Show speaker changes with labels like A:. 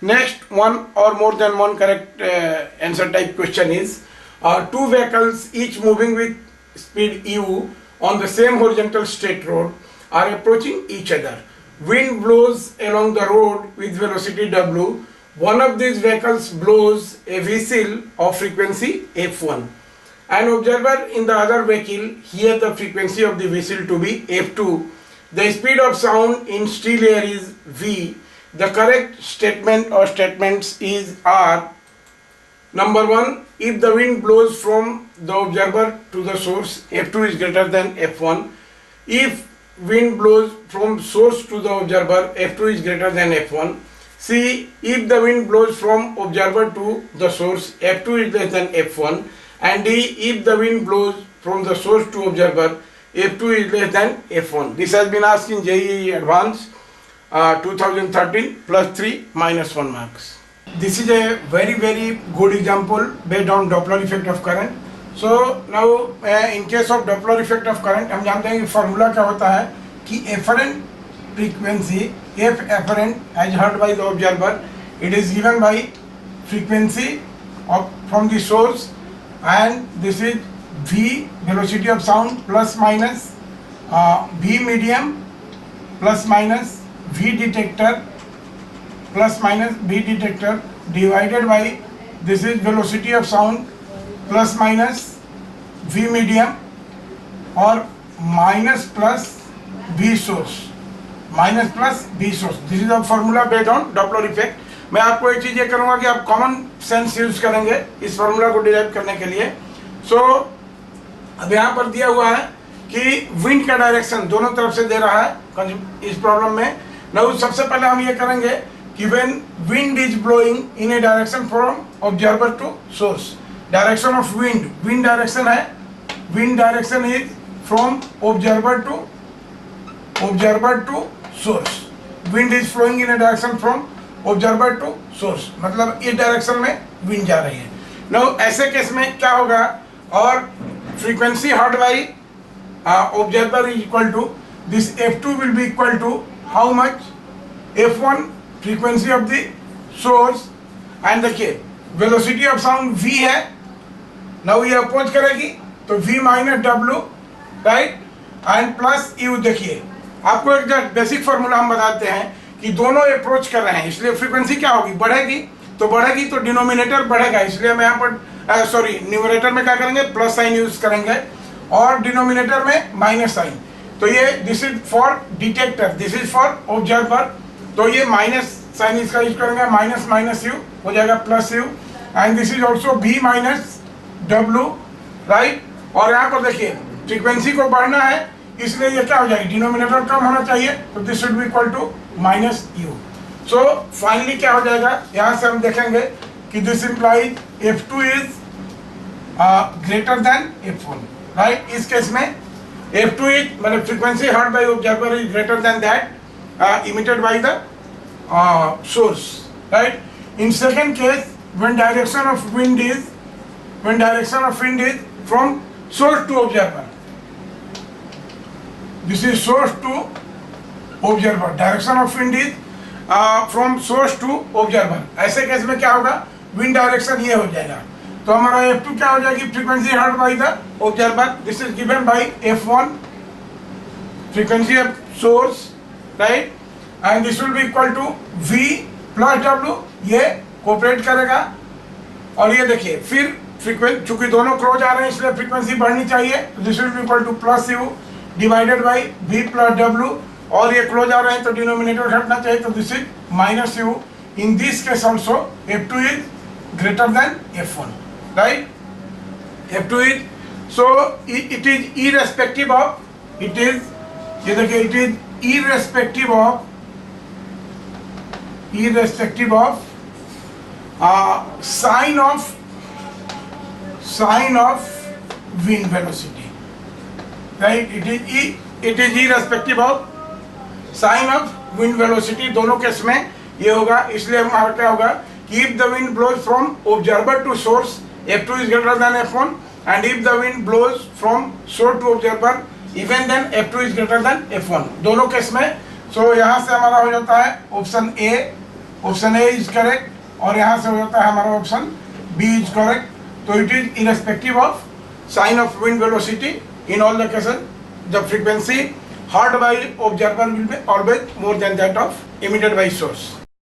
A: Next, one or more than one correct answer type question is two vehicles each moving with speed u on the same horizontal straight road are approaching each other. Wind blows along the road with velocity w. One of these vehicles blows a whistle of frequency f1. An observer in the other vehicle hears the frequency of the whistle to be f2. The speed of sound in still air is v. The correct statement or statements are number 1, if the wind blows from the observer to the source, f2 is greater than f1. If wind blows from source to the observer, f2 is greater than f1. C, if the wind blows from observer to the source, f2 is less than f1. And D, if the wind blows from the source to observer, f2 is less than f1. This has been asked in JEE Advanced 2013 plus 3 minus 1 marks. This is a very good example based on Doppler effect of current. So now in case of Doppler effect of current, हम जानते हैं कि formula क्या होता है कि efferent frequency, f efferent as heard by the observer, it is given by frequency from the source, and this is v velocity of sound plus minus v medium plus minus v detector plus minus v detector divided by this is velocity of sound plus minus v medium or minus plus v source, minus plus v source. This is the formula based on Doppler effect. मैं आपको एक चीज ये करूंगा कि आप common sense use करेंगे इस फॉर्मूला को डिराइव करने के लिए. सो अब यहाँ पर दिया हुआ है कि विंड का डायरेक्शन दोनों तरफ से दे रहा है इस प्रॉब्लम में. नाउ सबसे पहले हम ये करेंगे कि when wind is blowing in a direction from observer to source, direction of wind, wind direction है, wind direction is from observer to source. Wind is flowing in a direction from observer to source, मतलब इस direction में wind जा रही है. Now ऐसे case में क्या होगा, और frequency heard by observer is equal to this f2 will be equal to how much, f1 frequency of the source, and देखिए वेलोसिटी ऑफ साउंड v है. नाउ ये अपोज करेगी तो v minus w, right, and plus u. देखिए आपको एक basic formula हम बताते हैं कि दोनों अप्रोच कर रहे हैं, इसलिए फ्रीक्वेंसी क्या होगी, बढ़ेगी तो डिनोमिनेटर बढ़ेगा, इसलिए हम यहाँ पर सॉरी न्यूमरेटर में क्या करेंगे, प्लस साइन यूज करेंगे और डिनोमिनेटर में माइनस साइन. तो ये this is for detector, this is for observer, तो ये माइनस साइन इसका यूज करेंगे, माइनस माइनस यू हो जाएगा plus u, and this is also v minus डब्ल्यू, राइट. और यहाँ पर देखिए फ्रीक्वेंसी को बढ़ना है इसलिए ये क्या हो जाएगी, डिनोमिनेटर कम होना चाहिए, तो this should be equal to minus u. So finally क्या हो जाएगा, यहाँ से हम देखेंगे कि this implies f2 is greater than f1, right. इस केस में f2 इज मतलब frequency heard by observer is greater than that emitted by the source, right. In second case when direction of wind is from source to observer, this is source to observer, direction of wind is from source to observer. ऐसे case में क्या होगा, wind direction ये हो जाएगा, तो हमारा f2 क्या हो जाएगी, frequency heard by the observer, this is given by f1 frequency of source, right, and this will be equal to v plus w, ये कोऑपरेट करेगा. और ये देखिए फिर फ्रीक्वेंसी चूंकि दोनों क्लोज आ रहे हैं इसलिए फ्रीक्वेंसी बढ़नी चाहिए, this will be equal two plus you divided by v plus w, और ये क्लोज आ रहे हैं तो डिनोमिनेटर घटना चाहिए, तो this is minus you. In this case also f2 is greater than f1, right. f2 is so it is irrespective of, it is ये देखिए it is irrespective of sign of wind velocity, right. It is irrespective of sign of wind velocity. दोनों case में ये होगा, इसलिए हमारा क्या होगा कि if the wind blows from observer to source, f2 is greater than f1, and if the wind blows from source to observer, even then f2 is greater than f1. दोनों केस में. सो यहाँ से हमारा हो जाता है option A option A is correct और यहाँ से हो जाता है हमारा ऑप्शन बी इज करेक्ट. तो it is irrespective of sine of wind velocity in all the cases the frequency heard by observer will be always more than that of emitted by source.